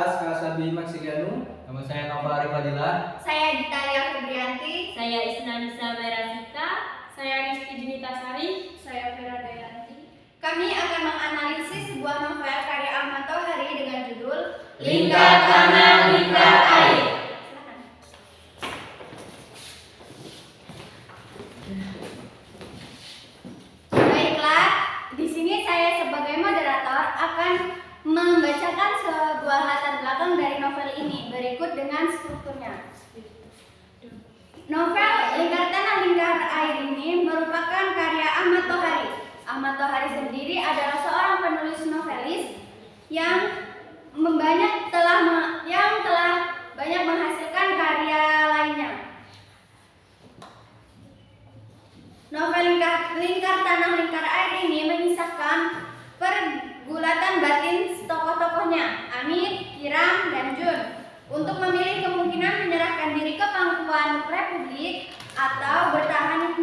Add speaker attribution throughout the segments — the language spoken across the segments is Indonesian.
Speaker 1: kelas Kasabi Maksigianu.
Speaker 2: Nama saya Nova Arifadillah.
Speaker 3: Saya Gitalia Febrianti.
Speaker 4: Saya Isnanisa Berasika.
Speaker 5: Saya Rizky Junita Sari.
Speaker 3: Saya Vera Dayanti. Kami akan menganalisis sebuah novel karya Ahmad Tohari dengan judul
Speaker 4: Lingkar Tanah, Lingkar Air.
Speaker 3: Baiklah, di sini saya sebagai moderator akan membacakan sebuah latar belakang dari novel ini berikut dengan strukturnya. Novel Lingkar Tanah Lingkar Air ini merupakan karya Ahmad Tohari. Ahmad Tohari sendiri adalah seorang penulis novelis yang telah banyak menghasilkan karya lainnya. Novel Lingkar Tanah Lingkar Air ini mengisahkan pergulatan batin tokoh-tokohnya Amit, Kiram, dan Jun untuk memilih kemungkinan menyerahkan diri ke pangkuan Republik atau bertahan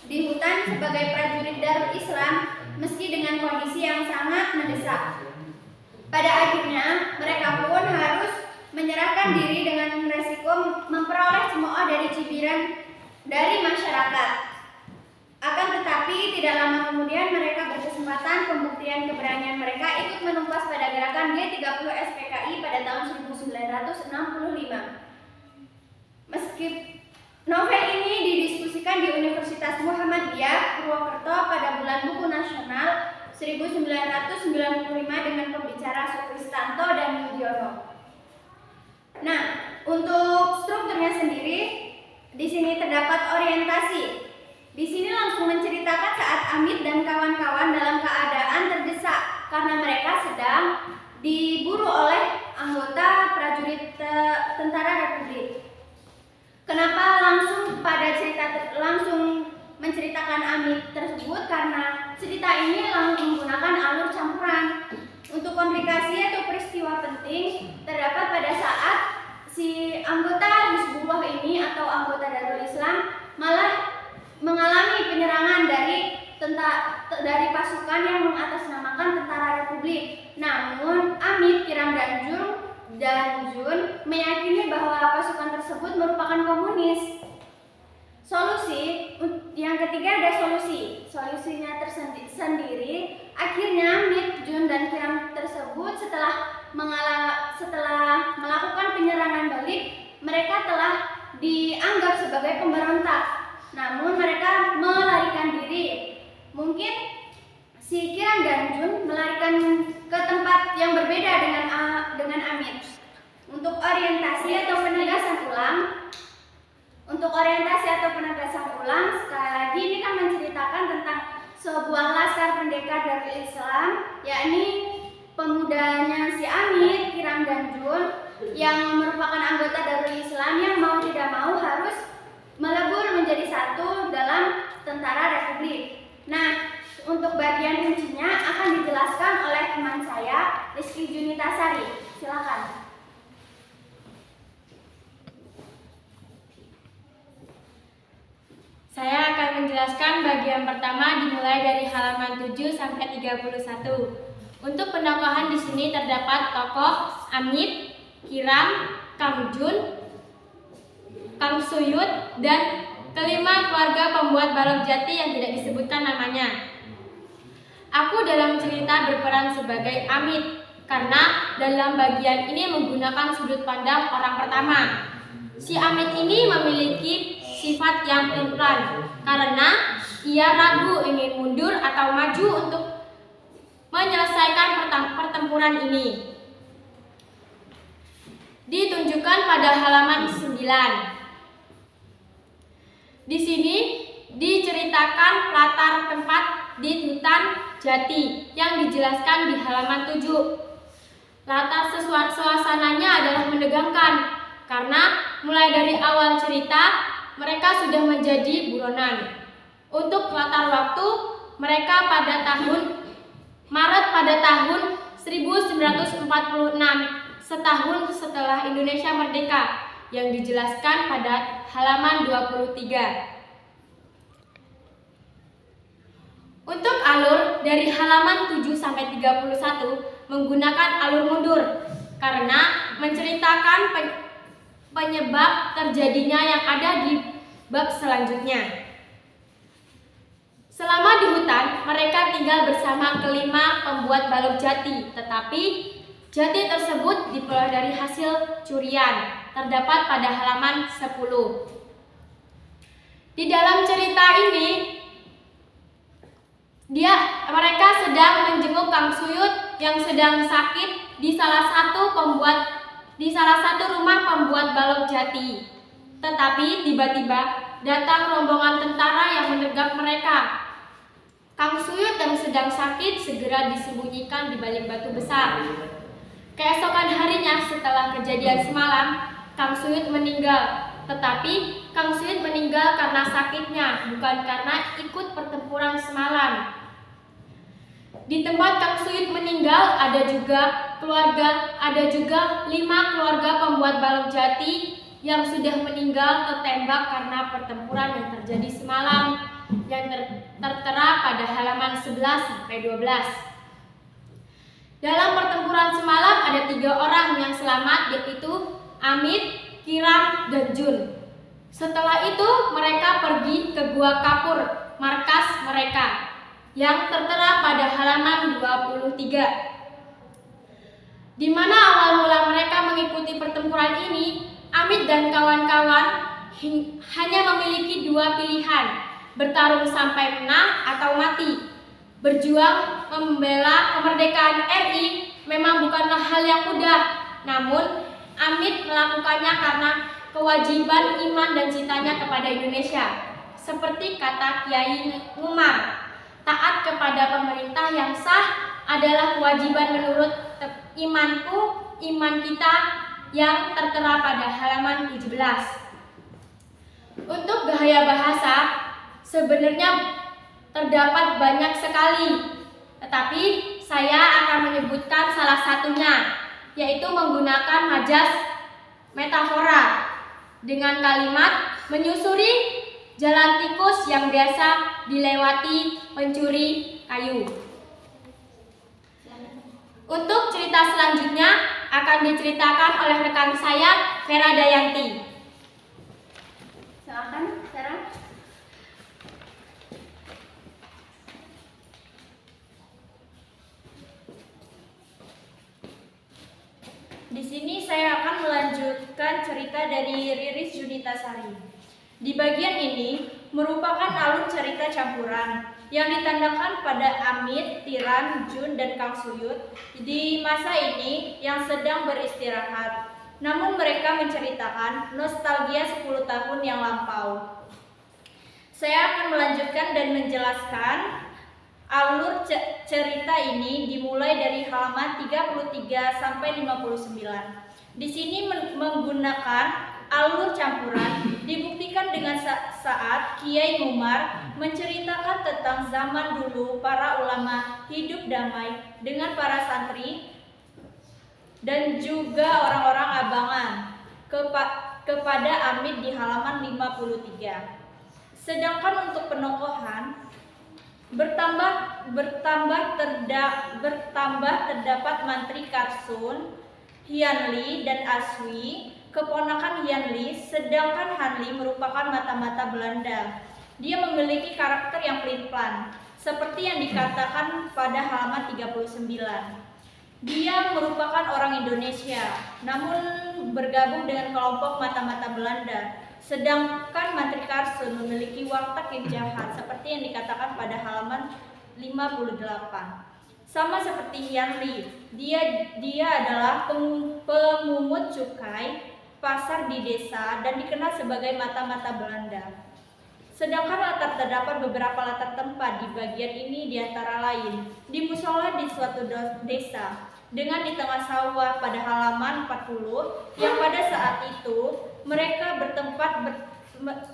Speaker 3: di hutan sebagai prajurit Darul Islam meski dengan kondisi yang sangat mendesak. Pada akhirnya mereka pun harus menyerahkan diri dengan resiko memperoleh cemooh dari cibiran dari masyarakat. Akan tetapi tidak lama kemudian mereka berkesempatan pembuktian keberanian mereka ikut menumpas pada gerakan G30 SPKI pada tahun 1965. Meski novel ini didiskusikan di Universitas Muhammadiyah Purwokerto pada bulan Buku Nasional 1995 dengan pembicara Sukristanto dan Yudhoyono. Nah, untuk strukturnya sendiri di sini terdapat orientasi. Di sini langsung menceritakan saat Amit dan kawan-kawan dalam keadaan terdesak karena mereka sedang diburu oleh anggota prajurit Tentara Republik. Kenapa langsung menceritakan Amit tersebut? Karena cerita ini langsung menggunakan alur campuran. Untuk komplikasi atau peristiwa penting terdapat pada saat si anggota Hizbullah ini atau anggota Darul Islam malah mengalami penyerangan dari pasukan yang mengatasnamakan Tentara Republik. Namun Amit, Kiram, dan Jun meyakini bahwa pasukan tersebut merupakan komunis. Solusi yang ketiga ada solusinya tersendiri. Akhirnya Amit, Jun, dan Kiram tersebut setelah melakukan penyerangan balik, mereka telah dianggap sebagai pemberontak. Namun mereka melarikan diri. Mungkin si Kiram dan Jun melarikan ke tempat yang berbeda dengan Amit. Untuk orientasi atau penegasan ulang, sekali lagi ini kan menceritakan tentang sebuah laskar pendekar Darul Islam, yakni pemudanya si Amit, Kiram, dan Jun yang merupakan anggota Darul Islam yang mau tidak mau harus melebur menjadi satu dalam Tentara Republik. Nah, untuk bagian kuncinya akan dijelaskan oleh teman saya, Rizky Junita Sari. Silakan.
Speaker 5: Saya akan menjelaskan bagian pertama dimulai dari halaman 7 sampai 31. Untuk penokohan di sini terdapat tokoh Amit, Kiram, Kang Jun, Kang Suyut, dan kelima keluarga pembuat balok jati yang tidak disebutkan namanya. Aku dalam cerita berperan sebagai Amit karena dalam bagian ini menggunakan sudut pandang orang pertama. Si Amit ini memiliki sifat yang pelin-pelan karena ia ragu ingin mundur atau maju untuk menyelesaikan pertempuran ini. Ditunjukkan pada halaman 9. Di sini diceritakan latar tempat di hutan jati yang dijelaskan di halaman 7. Latar suasananya adalah menegangkan karena mulai dari awal cerita mereka sudah menjadi buronan. Untuk latar waktu mereka pada Maret pada tahun 1946, setahun setelah Indonesia merdeka, yang dijelaskan pada halaman 23. Untuk alur dari halaman 7 sampai 31 menggunakan alur mundur karena menceritakan penyebab terjadinya yang ada di bab selanjutnya. Selama di hutan, mereka tinggal bersama kelima pembuat balok jati, tetapi jati tersebut diperoleh dari hasil curian, terdapat pada halaman 10. Di dalam cerita ini, mereka sedang menjenguk Kang Suyut yang sedang sakit di salah satu rumah pembuat balok jati. Tetapi tiba-tiba datang rombongan tentara yang menyergap mereka. Kang Suyut yang sedang sakit segera disembunyikan di balik batu besar. Keesokan harinya setelah kejadian semalam, Kang Suyut meninggal. Tetapi Kang Suyut meninggal karena sakitnya, bukan karena ikut pertempuran semalam. Di tempat Kang Suyut meninggal ada juga 5 keluarga pembuat balok jati yang sudah meninggal tertembak karena pertempuran yang terjadi semalam, yang tertera pada halaman 11-12. Dalam pertempuran semalam ada 3 orang yang selamat, yaitu Amit, Kiram, dan Jun. Setelah itu mereka pergi ke Gua Kapur, markas mereka, yang tertera pada halaman 23. Di mana awal mula mereka mengikuti pertempuran ini, Amit dan kawan-kawan hanya memiliki 2 pilihan, bertarung sampai menang atau mati. Berjuang membela kemerdekaan RI memang bukanlah hal yang mudah, namun Amit melakukannya karena kewajiban iman dan cintanya kepada Indonesia. Seperti kata Kiai Umar, taat kepada pemerintah yang sah adalah kewajiban menurut iman kita yang tertera pada halaman 17. Untuk gaya bahasa, sebenarnya terdapat banyak sekali, tetapi saya akan menyebutkan salah satunya, yaitu menggunakan majas metafora dengan kalimat menyusuri jalan tikus yang biasa dilewati pencuri kayu. Untuk cerita selanjutnya akan diceritakan oleh rekan saya, Vera Dayanti.
Speaker 3: Silakan, Sarah.
Speaker 6: Di sini saya akan melanjutkan cerita dari Riris Junitasari. Di bagian ini merupakan alur cerita campuran yang ditandakan pada Amit, Tiran, Jun, dan Kang Suyut di masa ini yang sedang beristirahat. Namun mereka menceritakan nostalgia 10 tahun yang lampau. Saya akan melanjutkan dan menjelaskan alur cerita ini dimulai dari halaman 33 sampai 59. Di sini menggunakan alur campuran dibuktikan dengan saat Kiai Umar menceritakan tentang zaman dulu para ulama hidup damai dengan para santri dan juga orang-orang abangan kepada Amit di halaman 53. Sedangkan untuk penokohan bertambah terdapat Mantri Karsun, Hianli, dan Aswi, keponakan Hianli, sedangkan Hanli merupakan mata-mata Belanda. Dia memiliki karakter yang pelin-pelan, seperti yang dikatakan pada halaman 39. Dia merupakan orang Indonesia, namun bergabung dengan kelompok mata-mata Belanda. Sedangkan Mantri Karsun memiliki watak yang jahat, seperti yang dikatakan pada halaman 58. Sama seperti Hianli, dia adalah pemungut cukai pasar di desa dan dikenal sebagai mata-mata Belanda. Sedangkan terdapat beberapa latar tempat di bagian ini, diantara lain di musola di suatu desa dengan di tengah sawah pada halaman 40 yang pada saat itu mereka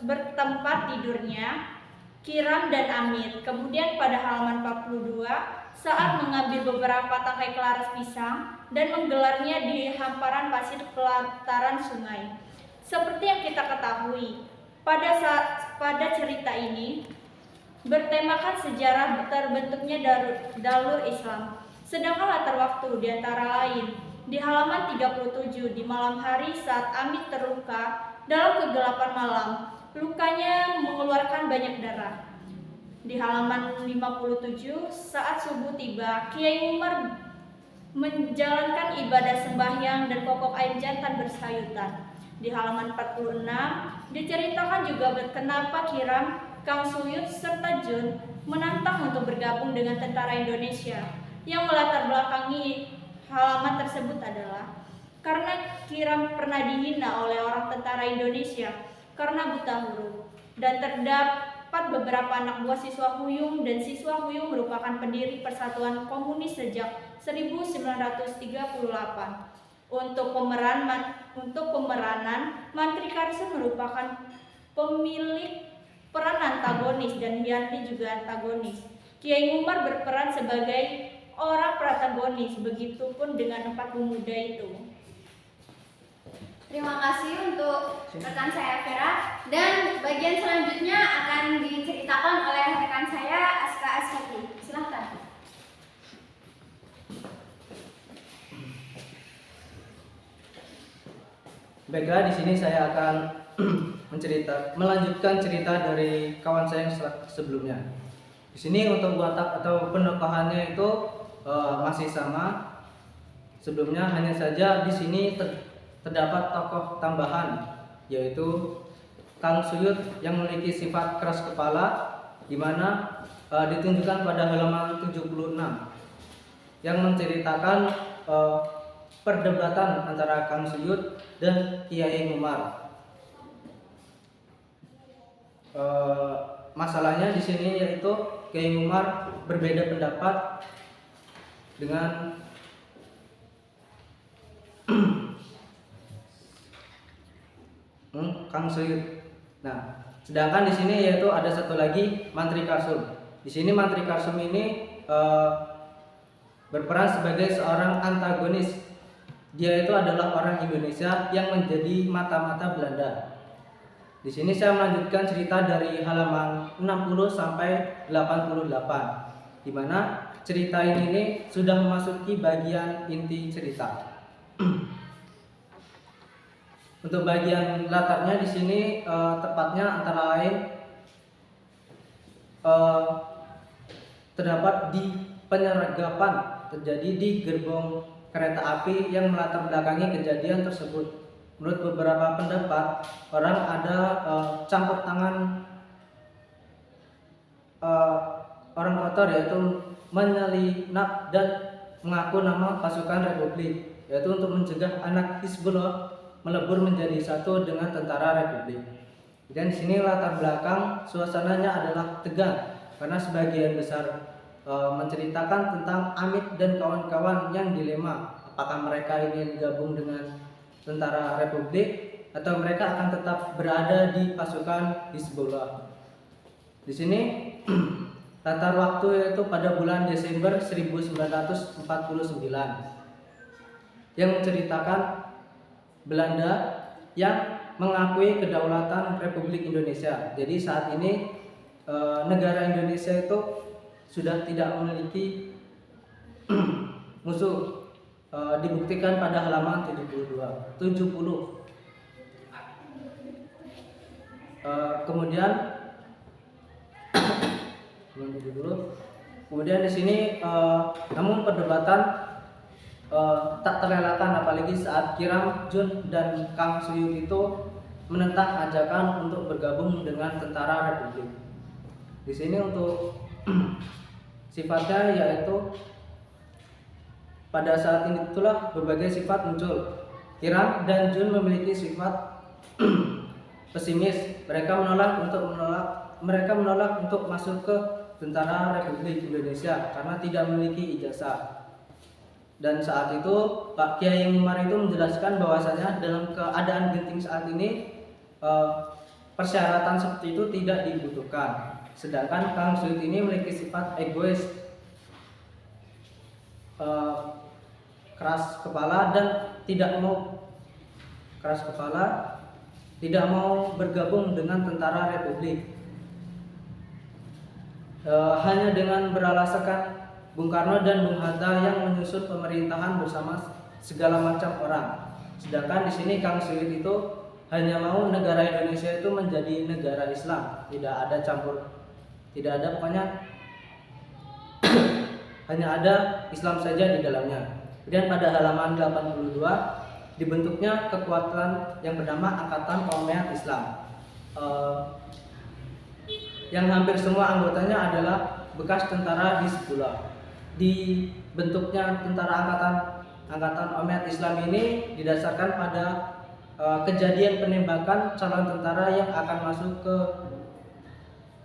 Speaker 6: bertempat tidurnya Kiram dan Amit. Kemudian pada halaman 42 saat mengambil beberapa tangkai kelaras pisang dan menggelarnya di hamparan pasir pelataran sungai. Seperti yang kita ketahui, pada cerita ini bertemakan sejarah terbentuknya dalur Islam. Sedangkan latar waktu diantara lain di halaman 37 di malam hari saat Amit terluka dalam kegelapan malam. Lukanya mengeluarkan banyak darah. Di halaman 57 saat subuh tiba, Kiai Umar menjalankan ibadah sembahyang dan pokok air jantan bersayutan. Di halaman 46 diceritakan juga kenapa Kiram, Kang Suyut, serta Jun menantang untuk bergabung dengan tentara Indonesia. Yang melatar belakangi halaman tersebut adalah karena Kiram pernah dihina oleh orang tentara Indonesia karena buta huruf, dan terdapat beberapa anak buah siswa Huyung, dan siswa Huyung merupakan pendiri Persatuan Komunis sejak 1938. Untuk pemeranan, Mantri Karsun merupakan pemilik peran antagonis dan Yanti juga antagonis. Kiai Umar berperan sebagai orang protagonis, begitupun dengan 4 pemuda itu.
Speaker 3: Terima kasih untuk rekan saya Vera, dan bagian selanjutnya akan diceritakan oleh rekan saya Aska Askati. Silahkan.
Speaker 1: Baiklah, di sini saya akan melanjutkan cerita dari kawan saya yang sebelumnya. Di sini untuk watak atau penokohannya itu masih sama. Sebelumnya hanya saja di sini terdapat tokoh tambahan, yaitu Kang Suyut yang memiliki sifat keras kepala, di mana ditunjukkan pada halaman 76 yang menceritakan perdebatan antara Kang Suyut dan Kiai Umar. Masalahnya di sini yaitu Kiai Umar berbeda pendapat dengan Kang Suyut. Nah, sedangkan di sini yaitu ada satu lagi Mantri Karsum. Di sini Mantri Karsum ini berperan sebagai seorang antagonis. Dia itu adalah orang Indonesia yang menjadi mata-mata Belanda. Di sini saya melanjutkan cerita dari halaman 60 sampai 88, di mana cerita ini sudah memasuki bagian inti cerita. Untuk bagian latarnya di sini tepatnya antara lain terdapat di penyergapan terjadi di gerbong kereta api yang melatar belakangi kejadian tersebut. Menurut beberapa pendapat, orang ada campur tangan orang kotor, yaitu menyelinap dan mengaku nama pasukan Republik, yaitu untuk mencegah anak Hizbullah melebur menjadi satu dengan tentara Republik. Dan di sini latar belakang suasananya adalah tegang karena sebagian besar menceritakan tentang Amit dan kawan-kawan yang dilema apakah mereka ingin gabung dengan tentara Republik atau mereka akan tetap berada di pasukan Hizbullah. Di sini latar waktu yaitu pada bulan Desember 1949 yang menceritakan Belanda yang mengakui kedaulatan Republik Indonesia. Jadi saat ini negara Indonesia itu sudah tidak memiliki musuh, dibuktikan pada halaman 70. Kemudian di sini namun perdebatan tak terelakkan, apalagi saat Kiram, Jun, dan Kang Suyut itu menentang ajakan untuk bergabung dengan tentara Republik. Di sini untuk sifatnya yaitu pada saat ini itulah berbagai sifat muncul. Kiram dan Jun memiliki sifat pesimis. Mereka menolak untuk masuk ke tentara Republik Indonesia karena tidak memiliki ijazah. Dan saat itu Pak Kiai Umar itu menjelaskan bahwasanya dalam keadaan genting saat ini persyaratan seperti itu tidak dibutuhkan. Sedangkan Kang Suyut ini memiliki sifat egois, keras kepala dan tidak mau bergabung dengan tentara Republik. Hanya dengan beralasankan Bung Karno dan Bung Hatta yang menyusun pemerintahan bersama segala macam orang. Sedangkan di sini Kang Siwit itu hanya mau negara Indonesia itu menjadi negara Islam, tidak ada campur, tidak ada pokoknya hanya ada Islam saja di dalamnya. Kemudian pada halaman 82 dibentuknya kekuatan yang bernama Angkatan Umayyad Islam. Yang hampir semua anggotanya adalah bekas tentara Hizbullah. Dibentuknya tentara Angkatan Umayyad Islam ini didasarkan pada kejadian penembakan calon tentara yang akan masuk ke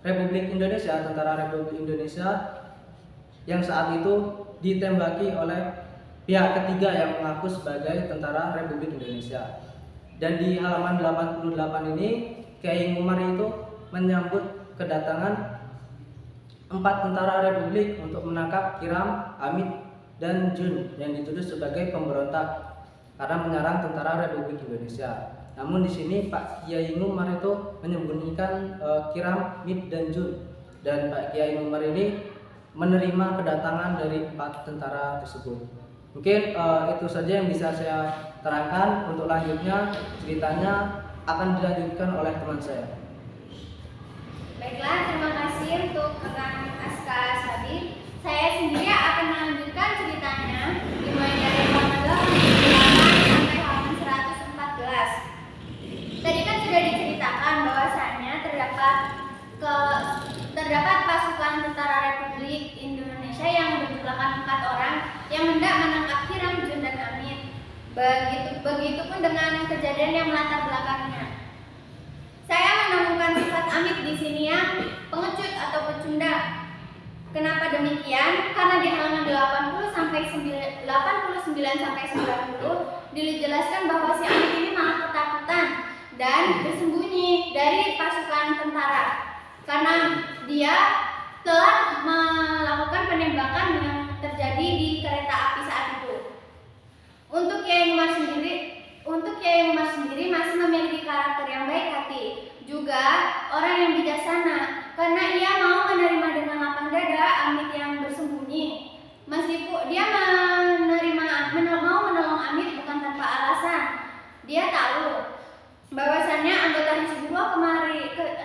Speaker 1: Republik Indonesia, tentara Republik Indonesia yang saat itu ditembaki oleh pihak ketiga yang mengaku sebagai tentara Republik Indonesia. Dan di halaman 88 ini Kiai Umar itu menyambut kedatangan 4 tentara Republik untuk menangkap Kiram, Amit, dan Jun yang dituduh sebagai pemberontak karena menyerang tentara Republik Indonesia. Namun di sini Pak Kiai Umar itu menyembunyikan Kiram, Mit, dan Jun, dan Pak Kiai Umar ini menerima kedatangan dari 4 tentara tersebut. Mungkin itu saja yang bisa saya terangkan. Untuk lanjutnya ceritanya akan dilanjutkan oleh teman saya.
Speaker 3: Baiklah, terima kasih untuk rekan Aska Sabit. Saya sendiri akan melanjutkan ceritanya dimulai dari halaman 88 sampai halaman 114. Tadi kan sudah diceritakan bahwasannya terdapat pasukan tentara Republik Indonesia yang berjumlahkan 4 orang yang hendak menangkap Kiram, Jun, dan Amit. Begitupun dengan kejadian yang melatar belakangnya. Saya menemukan sifat Amit di sini yang pengecut atau pecundang. Kenapa demikian? Karena di halaman 89 sampai 90 dijelaskan bahwa si Amit ini malah ketakutan dan bersembunyi dari pasukan tentara karena dia telah melakukan penembakan yang terjadi di kereta api saat itu. Untuk Kiai Umar sendiri masih memiliki karakter yang baik hati, juga orang yang bijaksana, karena ia mau menerima dengan lapang dada Amit yang bersembunyi. Meskipun dia mau menolong Amit bukan tanpa alasan. Dia tahu bahwasannya anggota Hizbullah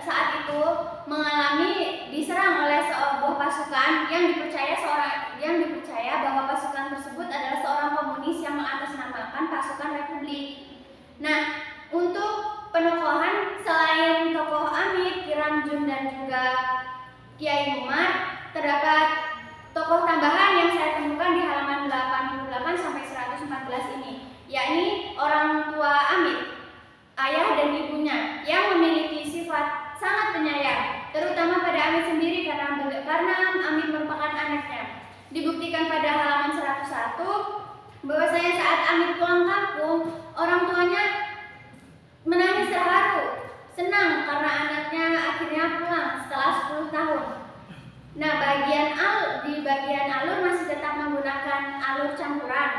Speaker 3: saat itu mengalami diserang oleh sebuah pasukan yang dipercaya bahwa pasukan tersebut adalah seorang komunis yang mengatasnamakan pasukan Republik. Nah, untuk penokohan selain tokoh Amit, Kiram, Jun, dan juga Kiai Umar, terdapat tokoh tambahan yang saya temukan di halaman 88 sampai 114 ini, yakni orang tua Amit, ayah dan ibunya yang memiliki sifat sangat penyayang, terutama pada Amit sendiri karena Amit merupakan anaknya. Dibuktikan pada halaman 101 bahwasanya saat Amit pulang kampung, orang tuanya menangis terharu, senang karena anaknya akhirnya pulang setelah 10 tahun. Nah, di bagian alur masih tetap menggunakan alur campuran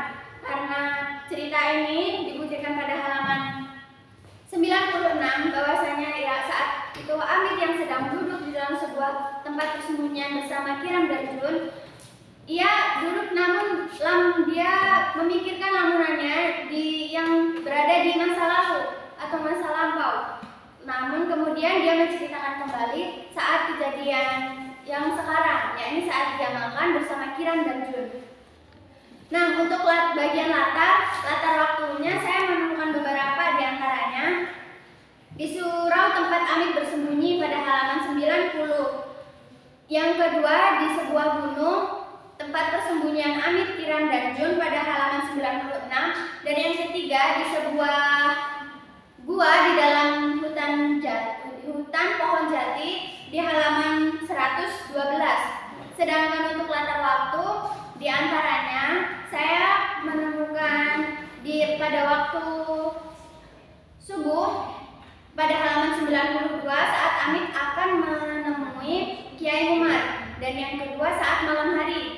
Speaker 3: karena cerita ini dibuktikan pada halaman 96 bahwasanya saat itu Amit yang sedang duduk di dalam sebuah tempat persembunyian bersama Kiram dan Jun. Ia duduk namun dia memikirkan lamunannya yang berada di masa lalu atau masa lampau. Namun kemudian dia menceritakan kembali saat kejadian yang sekarang, yakni saat dia makan bersama Kiram dan Jun. Nah, untuk bagian latar waktunya saya menemukan beberapa di antaranya di surau tempat Amit bersembunyi pada halaman 90. Yang kedua di sebuah gunung tempat persembunyian Amit, Kiram, dan Jun pada halaman 96, dan yang ketiga di sebuah gua di dalam hutan pohon jati di halaman 112. Sedangkan untuk latar waktu di antaranya saya menemukan pada waktu subuh pada halaman 92 saat Amit akan menemui Kiai Umar, dan yang kedua saat malam hari.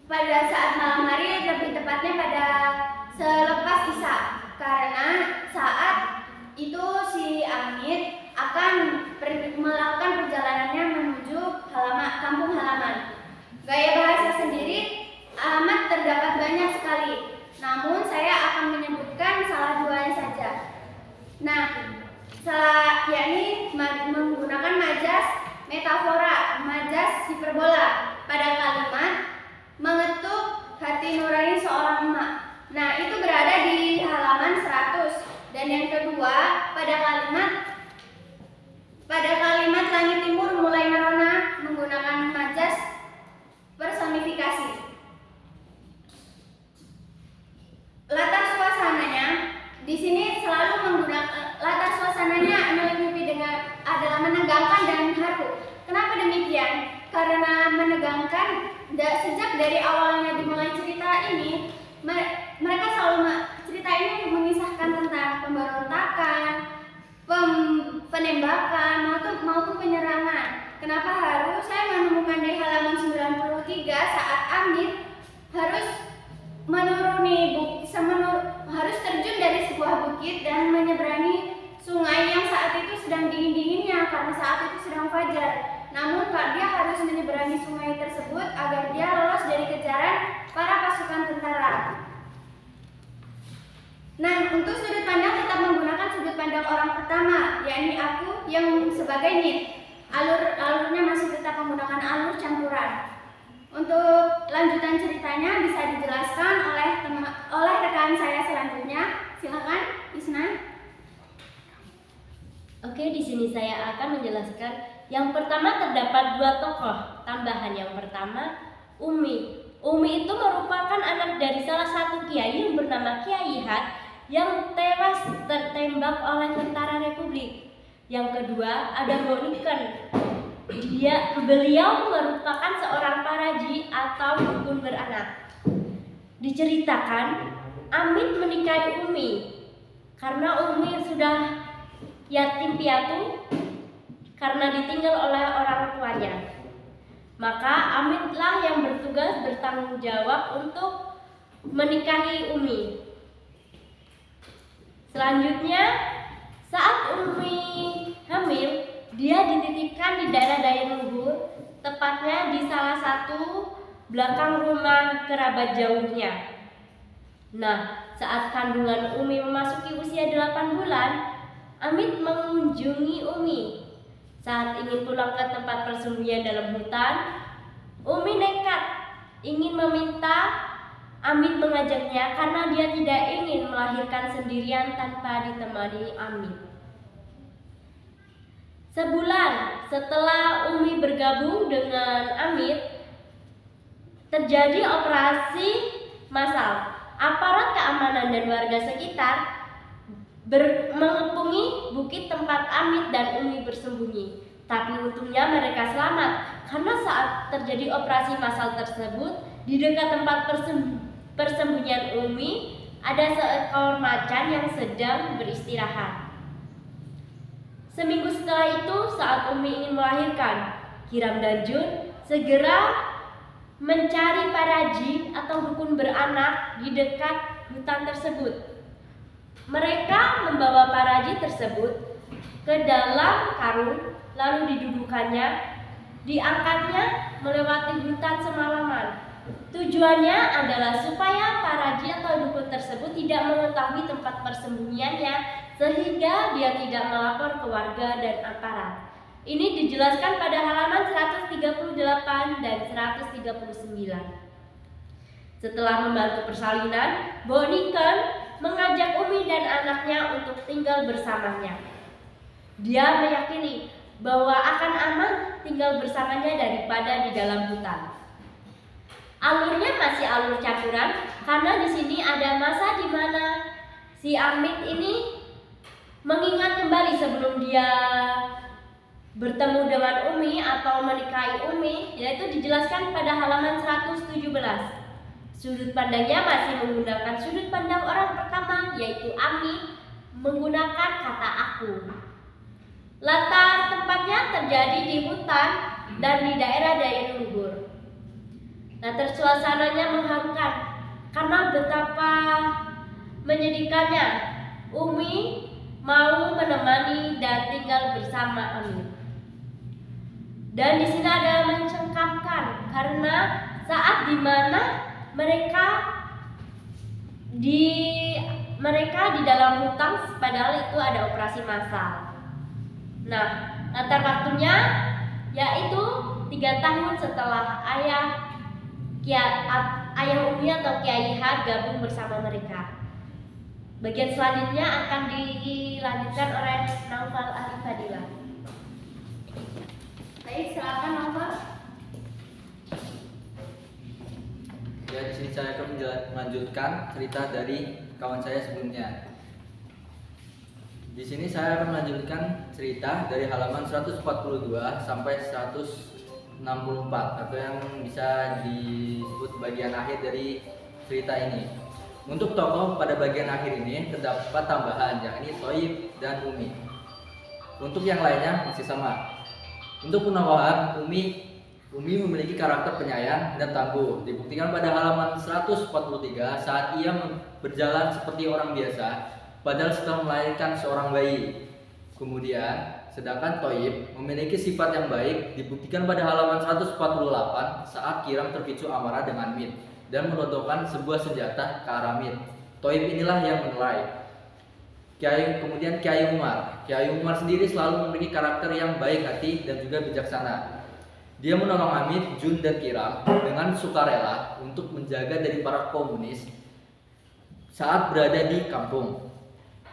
Speaker 3: Pada saat malam hari, lebih tepatnya pada selepas Isya, karena saat itu si Amit akan melakukan perjalanannya menuju kampung halaman. Gaya bahasa sendiri amat terdapat banyak sekali Nah, yakni menggunakan majas metafora, majas hiperbola pada kalimat mengetuk hati nurani seorang emak. Nah, itu berada di halaman 100. Dan yang kedua, pada kalimat langit timur mulai merona menggunakan majas personifikasi. Latar suasananya di sini selalu menggunakan latar suasananya meliputi adalah menegangkan dan haru. Kenapa demikian? Karena menegangkan sejak dari awalnya dimulai cerita ini, mereka selalu cerita ini mengisahkan tentang pemberontakan, penembakan maupun penyerangan. Kenapa haru? Saya menemukan di halaman 93 saat Amit harus harus terjun dari sebuah bukit dan menyeberangi sungai yang saat itu sedang dingin-dinginnya karena saat itu sedang fajar. Namun dia harus menyeberangi sungai tersebut agar dia lolos dari kejaran para pasukan tentara. Nah, untuk sudut pandang tetap menggunakan sudut pandang orang pertama, yakni aku yang sebagai Nit. Alurnya masih tetap menggunakan alur campuran. Untuk lanjutan ceritanya bisa dijelaskan oleh rekan saya selanjutnya. Silakan, Isna.
Speaker 4: Oke, di sini saya akan menjelaskan. Yang pertama terdapat 2 tokoh tambahan. Yang pertama, Umi. Umi itu merupakan anak dari salah satu kiai yang bernama Kiai Hat yang tewas tertembak oleh tentara Republik. Yang kedua, ada Boniken. Beliau merupakan seorang paraji atau dukun beranak. Diceritakan, Amit menikahi Umi karena Umi sudah yatim piatu karena ditinggal oleh orang tuanya. Maka Amitlah yang bertugas bertanggung jawab untuk menikahi Umi. Selanjutnya, saat Umi hamil, dia dititipkan di daerah Dayaluhur, tepatnya di salah satu belakang rumah kerabat jauhnya. Nah, saat kandungan Umi memasuki usia 8 bulan, Amit mengunjungi Umi. Saat ingin pulang ke tempat persembunyian dalam hutan, Umi nekat ingin meminta Amit mengajaknya karena dia tidak ingin melahirkan sendirian tanpa ditemani Amit. Sebulan setelah Umi bergabung dengan Amit, terjadi operasi massal. Aparat keamanan dan warga sekitar mengepungi bukit tempat Amit dan Umi bersembunyi. Tapi untungnya mereka selamat karena saat terjadi operasi massal tersebut, di dekat tempat persembunyian Umi ada seekor macan yang sedang beristirahat. Seminggu setelah itu, saat Umi ingin melahirkan, Kiram dan Jun segera mencari paraji atau dukun beranak di dekat hutan tersebut. Mereka membawa paraji tersebut ke dalam karung, lalu didudukannya, diangkatnya melewati hutan semalaman. Tujuannya adalah supaya paraji atau dukun tersebut tidak mengetahui tempat persembunyiannya, sehingga dia tidak melapor ke warga dan aparat. Ini dijelaskan pada halaman 138 dan 139. Setelah membantu persalinan, Boniken mengajak Umi dan anaknya untuk tinggal bersamanya. Dia meyakini bahwa akan aman tinggal bersamanya daripada di dalam hutan. Alurnya masih alur campuran karena di sini ada masa di mana si Amit ini mengingat kembali sebelum dia bertemu dengan Umi atau menikahi Umi, yaitu dijelaskan pada halaman 117. Sudut pandangnya masih menggunakan sudut pandang orang pertama, yaitu Amit menggunakan kata aku. Latar tempatnya terjadi di hutan dan di daerah Dayaluhur. Latar suasananya mengharukan karena betapa menyedihkannya. Umi mau menemani dan tinggal bersama Amit. Dan di sini ada mencengkamkan karena saat dimana mereka mereka di dalam hutan padahal itu ada operasi massal. Nah, latar waktunya yaitu 3 tahun setelah ayah Umi atau Kiai Had gabung bersama mereka. Bagian selanjutnya akan dilanjutkan oleh Naufal Arifadila.
Speaker 3: Baik, silakan Naufal.
Speaker 2: Ya, di sini saya akan melanjutkan cerita dari kawan saya sebelumnya. Di sini saya akan melanjutkan cerita dari halaman 142 sampai 164 atau yang bisa disebut bagian akhir dari cerita ini. Untuk tokoh pada bagian akhir ini terdapat tambahan, yakni Thoib dan Umi. Untuk yang lainnya masih sama. Untuk penambahan, Umi memiliki karakter penyayang dan tangguh. Dibuktikan pada halaman 143 saat ia berjalan seperti orang biasa, padahal sedang melahirkan seorang bayi. Kemudian, sedangkan Thoib memiliki sifat yang baik, dibuktikan pada halaman 148 saat Kiram terpicu amarah dengan Mit dan merontokkan sebuah senjata ke arah Mit. Thoib inilah yang menilai. Kemudian Kiai Umar. Kiai Umar sendiri selalu memiliki karakter yang baik hati dan juga bijaksana. Dia menolong Amit, Jun, dan Kiram dengan sukarela untuk menjaga dari para komunis saat berada di kampung.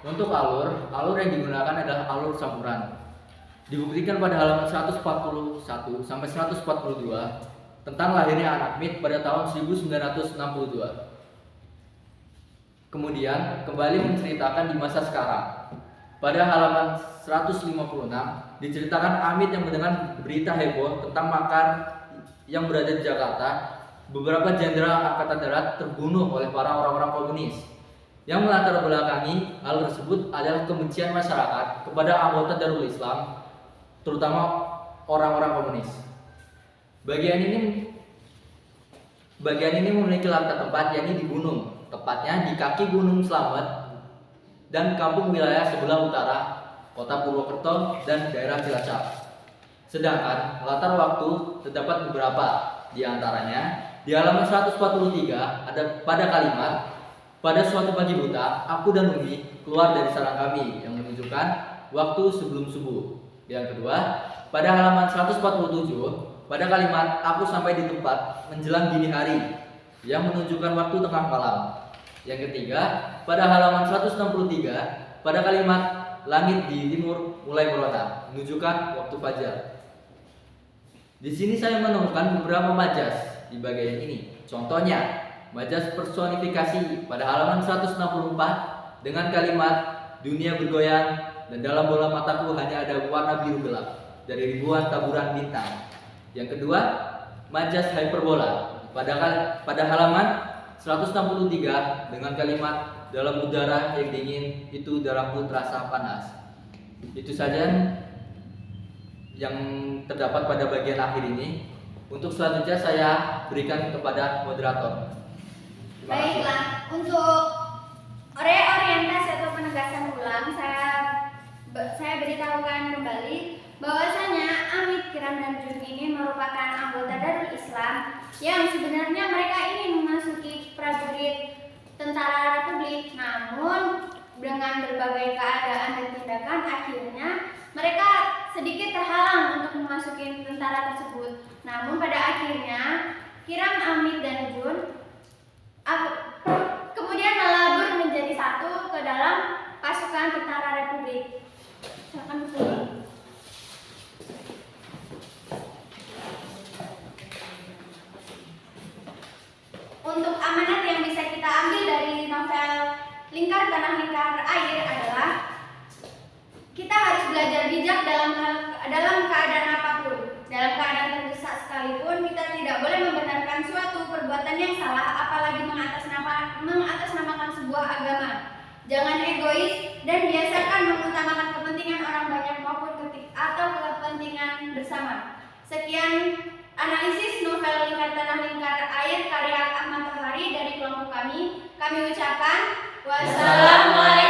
Speaker 2: Untuk alur yang digunakan adalah alur campuran. Dibuktikan pada halaman 141 sampai 142 tentang lahirnya anak Mit pada tahun 1962. Kemudian kembali menceritakan di masa sekarang. Pada halaman 156 diceritakan Amit yang mendengar berita heboh tentang makar yang berada di Jakarta. Beberapa jenderal angkatan darat terbunuh oleh para orang-orang komunis. Yang melatar belakangi hal tersebut adalah kebencian masyarakat kepada anggota Darul Islam, terutama orang-orang komunis. Bagian ini memiliki latar tempat, yakni di gunung, tepatnya di kaki Gunung Slamet dan kampung wilayah sebelah utara Kota Purwokerto dan daerah Cilacap. Sedangkan latar waktu terdapat beberapa, di antaranya di halaman 143 ada pada kalimat, pada suatu pagi buta, aku dan Umi keluar dari sarang kami, yang menunjukkan waktu sebelum subuh. Yang kedua, pada halaman 147, pada kalimat aku sampai di tempat menjelang dini hari, yang menunjukkan waktu tengah malam. Yang ketiga, pada halaman 163, pada kalimat langit di timur mulai merona, menunjukkan waktu fajar. Di sini saya menemukan beberapa majas di bagian ini. Contohnya, majas personifikasi pada halaman 164 dengan kalimat dunia bergoyang dan dalam bola mataku hanya ada warna biru gelap dari ribuan taburan bintang. Yang kedua, majas hyperbola pada halaman 163 dengan kalimat dalam udara yang dingin itu darahku terasa panas. Itu saja yang terdapat pada bagian akhir ini. Untuk selanjutnya saya berikan kepada moderator.
Speaker 3: Baiklah, untuk reorientasi atau penegasan ulang saya beritahukan kembali bahwasanya Amit, Kiram, dan Jun ini merupakan anggota Darul Islam yang sebenarnya mereka ingin memasuki prajurit Tentara Republik, namun dengan berbagai keadaan dan tindakan akhirnya mereka sedikit terhalang untuk memasuki tentara tersebut. Namun pada akhirnya Kiram, Amit, dan Jun kemudian melabur menjadi satu ke dalam pasukan Tentara Republik. Silakan Bu. Untuk amanat yang bisa kita ambil dari novel Lingkar Tanah Lingkar Air adalah kita harus belajar bijak dalam keadaan apapun. Dalam keadaan terdesak sekalipun kita tidak boleh membenarkan suatu perbuatan yang salah, apalagi mengatasnamakan sebuah agama. Jangan egois dan biasakan mengutamakan kepentingan orang banyak maupun atau kepentingan bersama. Sekian analisis novel Lingkar Tanah Lingkar Air karya Ahmad Tohari dari kelompok kami. Kami ucapkan wassalamualaikum